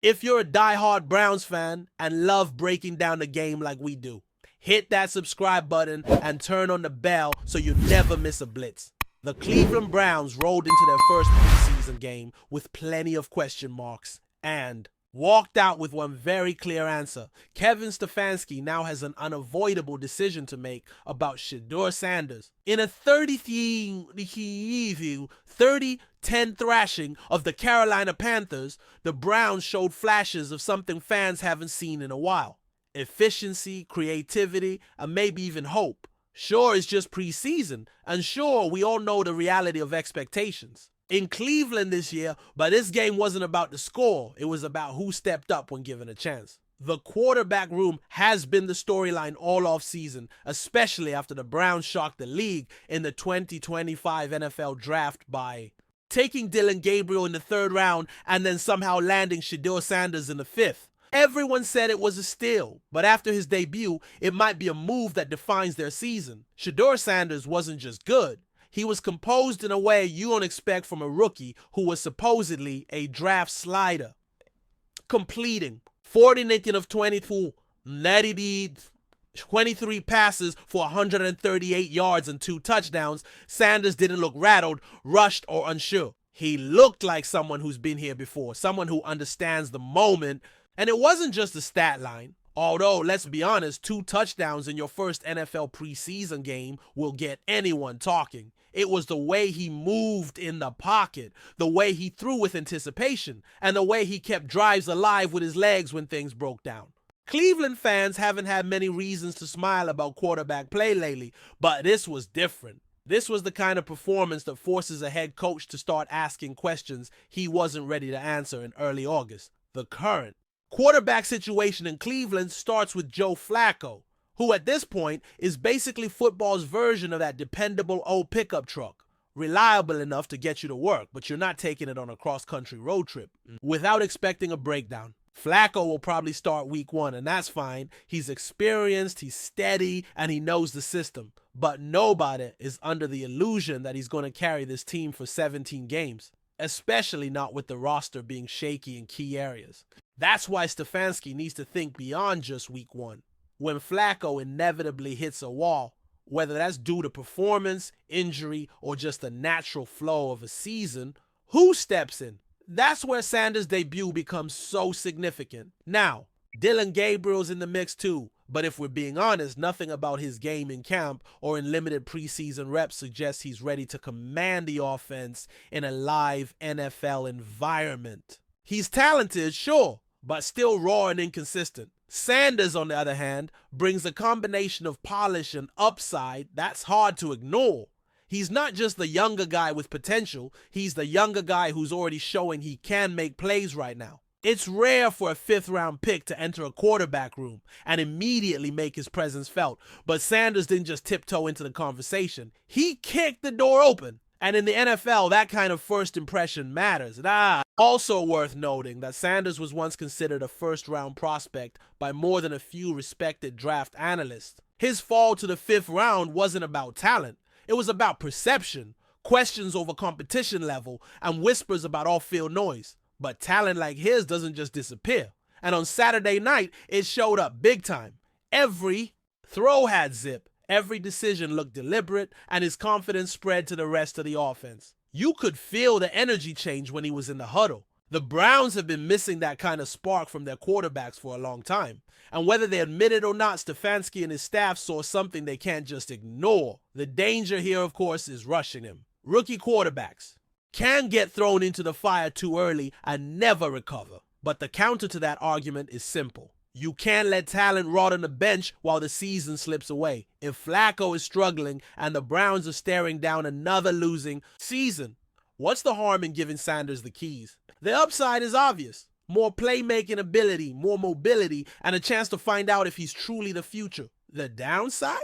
If you're a diehard Browns fan and love breaking down the game like we do, hit that subscribe button and turn on the bell so you never miss a blitz. The Cleveland Browns rolled into their first preseason game with plenty of question marks and walked out with one very clear answer. Kevin Stefanski now has an unavoidable decision to make about Shedeur Sanders. In a 30-10 thrashing of the Carolina Panthers, the Browns showed flashes of something fans haven't seen in a while. Efficiency, creativity, and maybe even hope. Sure, it's just preseason, and sure, we all know the reality of expectations. In Cleveland this year, but this game wasn't about the score, it was about who stepped up when given a chance. The quarterback room has been the storyline all offseason, especially after the Browns shocked the league in the 2025 NFL Draft by taking Dillon Gabriel in the 3rd round and then somehow landing Shedeur Sanders in the 5th. Everyone said it was a steal, but after his debut, it might be a move that defines their season. Shedeur Sanders wasn't just good. He was composed in a way you don't expect from a rookie who was supposedly a draft slider. Completing 49 of 22, 23 passes for 138 yards and 2 touchdowns, Sanders didn't look rattled, rushed, or unsure. He looked like someone who's been here before, someone who understands the moment. And it wasn't just a stat line. Although, let's be honest, 2 touchdowns in your first NFL preseason game will get anyone talking. It was the way he moved in the pocket, the way he threw with anticipation, and the way he kept drives alive with his legs when things broke down. Cleveland fans haven't had many reasons to smile about quarterback play lately, but this was different. This was the kind of performance that forces a head coach to start asking questions he wasn't ready to answer in early August. The current quarterback situation in Cleveland starts with Joe Flacco, who at this point is basically football's version of that dependable old pickup truck. Reliable enough to get you to work, but you're not taking it on a cross-country road trip without expecting a breakdown. Flacco will probably start week 1, and that's fine. He's experienced, he's steady, and he knows the system. But nobody is under the illusion that he's going to carry this team for 17 games, especially not with the roster being shaky in key areas. That's why Stefanski needs to think beyond just week 1. When Flacco inevitably hits a wall, whether that's due to performance, injury, or just the natural flow of a season, who steps in? That's where Sanders' debut becomes so significant. Now, Dillon Gabriel's in the mix too, but if we're being honest, nothing about his game in camp or in limited preseason reps suggests he's ready to command the offense in a live NFL environment. He's talented, sure, but still raw and inconsistent. Sanders, on the other hand, brings a combination of polish and upside that's hard to ignore. He's not just the younger guy with potential, he's the younger guy who's already showing he can make plays right now. It's rare for a 5th-round pick to enter a quarterback room and immediately make his presence felt, but Sanders didn't just tiptoe into the conversation. He kicked the door open. And in the NFL, that kind of first impression matters. Also worth noting that Sanders was once considered a 1st-round prospect by more than a few respected draft analysts. His fall to the 5th round wasn't about talent. It was about perception, questions over competition level, and whispers about off-field noise. But talent like his doesn't just disappear. And on Saturday night, it showed up big time. Every throw had zip. Every decision looked deliberate, and his confidence spread to the rest of the offense. You could feel the energy change when he was in the huddle. The Browns have been missing that kind of spark from their quarterbacks for a long time. And whether they admit it or not, Stefanski and his staff saw something they can't just ignore. The danger here, of course, is rushing him. Rookie quarterbacks can get thrown into the fire too early and never recover. But the counter to that argument is simple. You can't let talent rot on the bench while the season slips away. If Flacco is struggling and the Browns are staring down another losing season, what's the harm in giving Sanders the keys? The upside is obvious. More playmaking ability, more mobility, and a chance to find out if he's truly the future. The downside?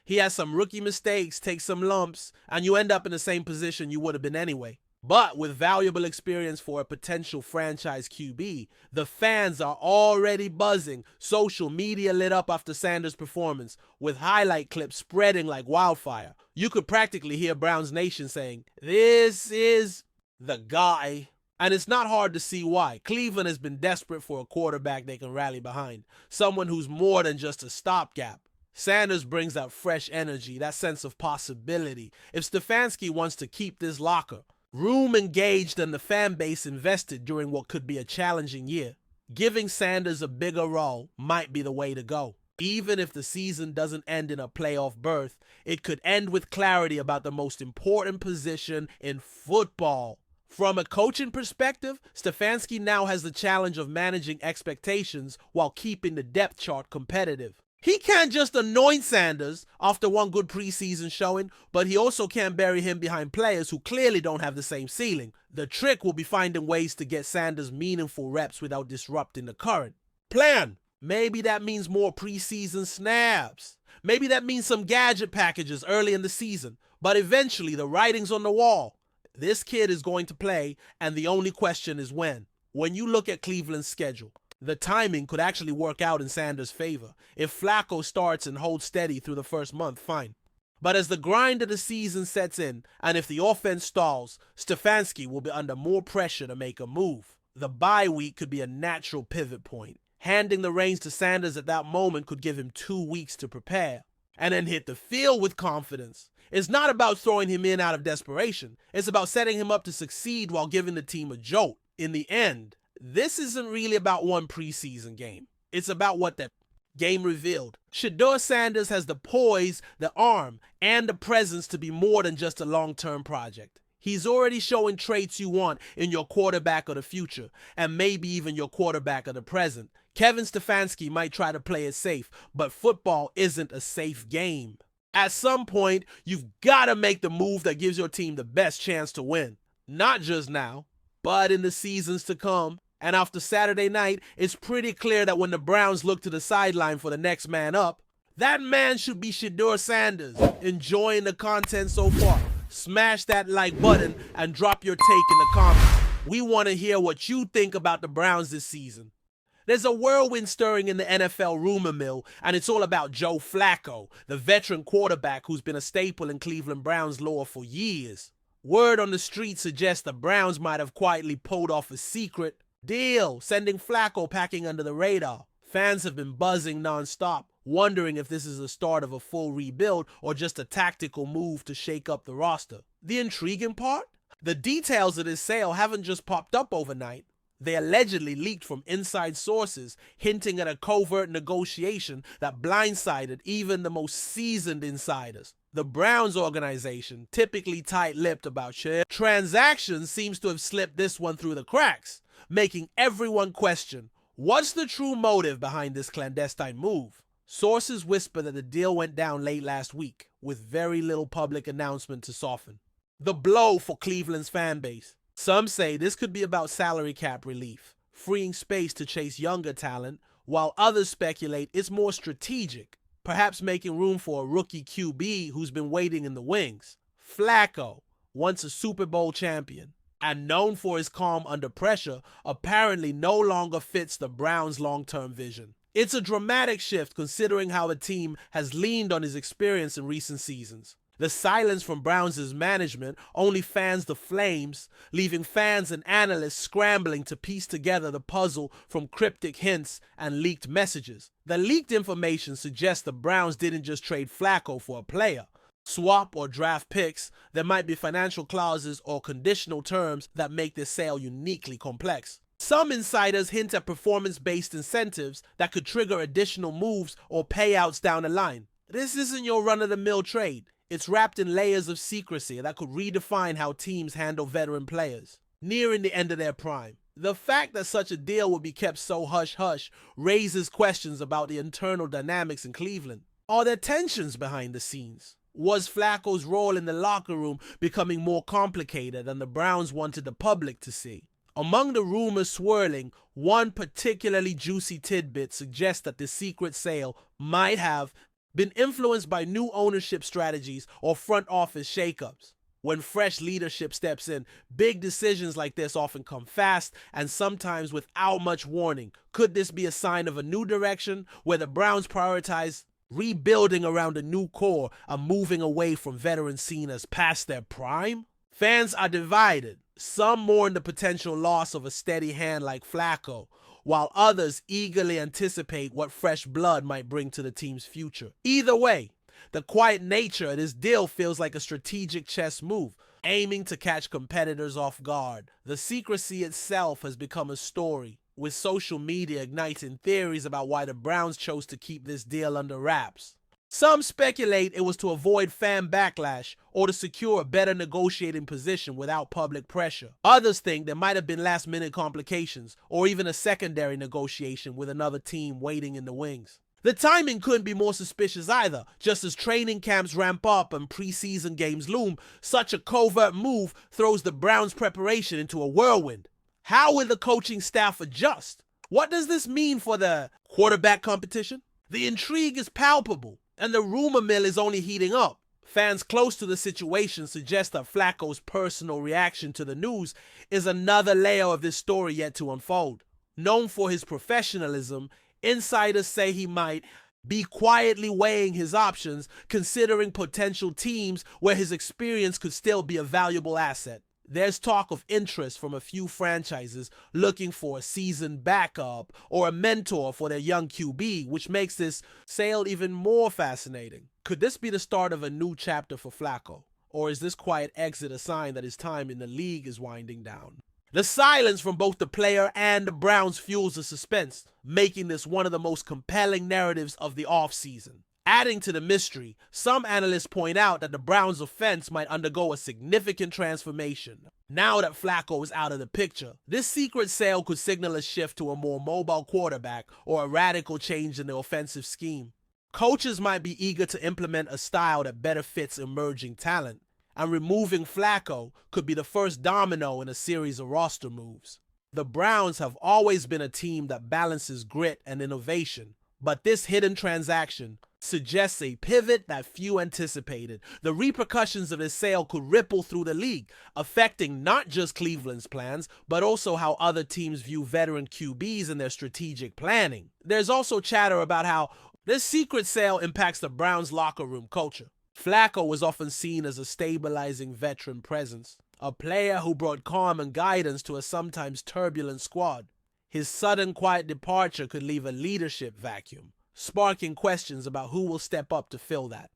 He has some rookie mistakes, takes some lumps, and you end up in the same position you would have been anyway. But with valuable experience for a potential franchise QB, the fans are already buzzing. Social media lit up after Sanders' performance, with highlight clips spreading like wildfire. You could practically hear Browns Nation saying, "This is the guy." And it's not hard to see why. Cleveland has been desperate for a quarterback they can rally behind, someone who's more than just a stopgap. Sanders brings that fresh energy, that sense of possibility. If Stefanski wants to keep this locker room engaged and the fan base invested during what could be a challenging year, giving Sanders a bigger role might be the way to go. Even if the season doesn't end in a playoff berth, it could end with clarity about the most important position in football. From a coaching perspective, Stefanski now has the challenge of managing expectations while keeping the depth chart competitive. He can't just anoint Sanders after one good preseason showing, but he also can't bury him behind players who clearly don't have the same ceiling. The trick will be finding ways to get Sanders meaningful reps without disrupting the current plan. Maybe that means more preseason snaps. Maybe that means some gadget packages early in the season. But eventually, the writing's on the wall. This kid is going to play, and the only question is when. When you look at Cleveland's schedule, the timing could actually work out in Sanders' favor. If Flacco starts and holds steady through the first month, fine. But as the grind of the season sets in, and if the offense stalls, Stefanski will be under more pressure to make a move. The bye week could be a natural pivot point. Handing the reins to Sanders at that moment could give him 2 weeks to prepare, and then hit the field with confidence. It's not about throwing him in out of desperation. It's about setting him up to succeed while giving the team a jolt. In the end, this isn't really about one preseason game. It's about what that game revealed. Shedeur Sanders has the poise, the arm, and the presence to be more than just a long-term project. He's already showing traits you want in your quarterback of the future, and maybe even your quarterback of the present. Kevin Stefanski might try to play it safe, but football isn't a safe game. At some point, you've got to make the move that gives your team the best chance to win. Not just now, but in the seasons to come. And after Saturday night, it's pretty clear that when the Browns look to the sideline for the next man up, that man should be Shedeur Sanders. Enjoying the content so far? Smash that like button and drop your take in the comments. We want to hear what you think about the Browns this season. There's a whirlwind stirring in the NFL rumor mill, and it's all about Joe Flacco, the veteran quarterback who's been a staple in Cleveland Browns lore for years. Word on the street suggests the Browns might have quietly pulled off a secret deal, sending Flacco packing under the radar. Fans have been buzzing nonstop, wondering if this is the start of a full rebuild or just a tactical move to shake up the roster. The intriguing part? The details of this sale haven't just popped up overnight. They allegedly leaked from inside sources, hinting at a covert negotiation that blindsided even the most seasoned insiders. The Browns organization, typically tight-lipped about share transactions, seems to have slipped this one through the cracks, making everyone question, what's the true motive behind this clandestine move? Sources whisper that the deal went down late last week, with very little public announcement to soften the blow for Cleveland's fan base. Some say this could be about salary cap relief, freeing space to chase younger talent, while others speculate it's more strategic, perhaps making room for a rookie QB who's been waiting in the wings. Flacco, once a Super Bowl champion and known for his calm under pressure, apparently no longer fits the Browns' long-term vision. It's a dramatic shift considering how the team has leaned on his experience in recent seasons. The silence from Browns' management only fans the flames, leaving fans and analysts scrambling to piece together the puzzle from cryptic hints and leaked messages. The leaked information suggests the Browns didn't just trade Flacco for a player, swap or draft picks. There might be financial clauses or conditional terms that make this sale uniquely complex. Some insiders hint at performance-based incentives that could trigger additional moves or payouts down the line. This isn't your run-of-the-mill trade. It's wrapped in layers of secrecy that could redefine how teams handle veteran players nearing the end of their prime. The fact that such a deal would be kept so hush-hush raises questions about the internal dynamics in Cleveland. Are there tensions behind the scenes? Was Flacco's role in the locker room becoming more complicated than the Browns wanted the public to see? Among the rumors swirling, one particularly juicy tidbit suggests that the secret sale might have been influenced by new ownership strategies or front office shakeups. When fresh leadership steps in, big decisions like this often come fast and sometimes without much warning. Could this be a sign of a new direction where the Browns prioritize rebuilding around a new core and moving away from veterans seen as past their prime? Fans are divided. Some mourn the potential loss of a steady hand like Flacco, while others eagerly anticipate what fresh blood might bring to the team's future. Either way, the quiet nature of this deal feels like a strategic chess move, aiming to catch competitors off guard. The secrecy itself has become a story, with social media igniting theories about why the Browns chose to keep this deal under wraps. Some speculate it was to avoid fan backlash or to secure a better negotiating position without public pressure. Others think there might have been last-minute complications or even a secondary negotiation with another team waiting in the wings. The timing couldn't be more suspicious either. Just as training camps ramp up and preseason games loom, such a covert move throws the Browns' preparation into a whirlwind. How will the coaching staff adjust? What does this mean for the quarterback competition? The intrigue is palpable, and the rumor mill is only heating up. Fans close to the situation suggest that Flacco's personal reaction to the news is another layer of this story yet to unfold. Known for his professionalism, insiders say he might be quietly weighing his options, considering potential teams where his experience could still be a valuable asset. There's talk of interest from a few franchises looking for a seasoned backup or a mentor for their young QB, which makes this sale even more fascinating. Could this be the start of a new chapter for Flacco? Or is this quiet exit a sign that his time in the league is winding down? The silence from both the player and the Browns fuels the suspense, making this one of the most compelling narratives of the offseason. Adding to the mystery, some analysts point out that the Browns' offense might undergo a significant transformation. Now that Flacco is out of the picture, this secret sale could signal a shift to a more mobile quarterback or a radical change in the offensive scheme. Coaches might be eager to implement a style that better fits emerging talent, and removing Flacco could be the first domino in a series of roster moves. The Browns have always been a team that balances grit and innovation, but this hidden transaction suggests a pivot that few anticipated. The repercussions of this sale could ripple through the league, affecting not just Cleveland's plans, but also how other teams view veteran QBs in their strategic planning. There's also chatter about how this secret sale impacts the Browns' locker room culture. Flacco was often seen as a stabilizing veteran presence, a player who brought calm and guidance to a sometimes turbulent squad. His sudden quiet departure could leave a leadership vacuum, sparking questions about who will step up to fill that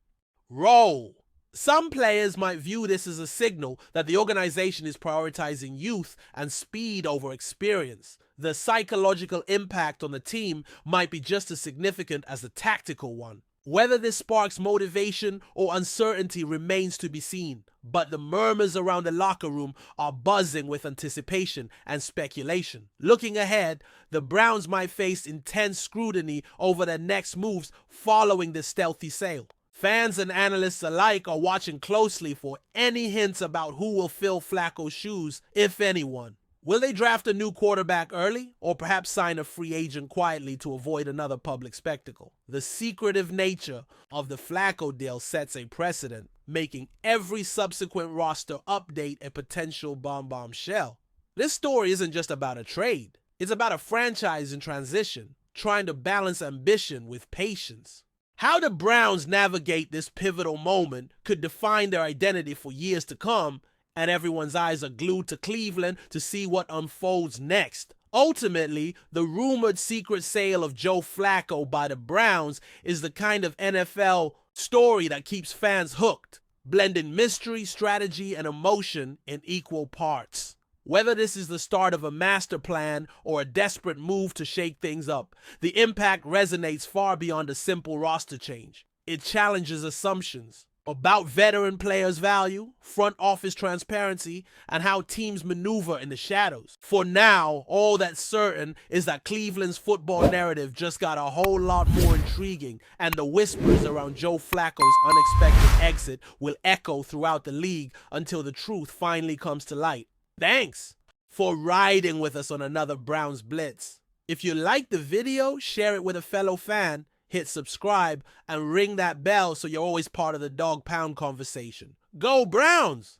role. Some players might view this as a signal that the organization is prioritizing youth and speed over experience. The psychological impact on the team might be just as significant as the tactical one. Whether this sparks motivation or uncertainty remains to be seen, but the murmurs around the locker room are buzzing with anticipation and speculation. Looking ahead, the Browns might face intense scrutiny over their next moves following this stealthy sale. Fans and analysts alike are watching closely for any hints about who will fill Flacco's shoes, if anyone. Will they draft a new quarterback early, or perhaps sign a free agent quietly to avoid another public spectacle? The secretive nature of the Flacco deal sets a precedent, making every subsequent roster update a potential bombshell. This story isn't just about a trade. It's about a franchise in transition, trying to balance ambition with patience. How the Browns navigate this pivotal moment could define their identity for years to come, and everyone's eyes are glued to Cleveland to see what unfolds next. Ultimately, the rumored secret sale of Joe Flacco by the Browns is the kind of NFL story that keeps fans hooked, blending mystery, strategy, and emotion in equal parts. Whether this is the start of a master plan or a desperate move to shake things up, the impact resonates far beyond a simple roster change. It challenges assumptions about veteran players' value, front office transparency, and how teams maneuver in the shadows. For now, all that's certain is that Cleveland's football narrative just got a whole lot more intriguing, and the whispers around Joe Flacco's unexpected exit will echo throughout the league until the truth finally comes to light. Thanks for riding with us on another Browns Blitz. If you liked the video, share it with a fellow fan, hit subscribe, and ring that bell so you're always part of the Dawg Pound conversation. Go Browns!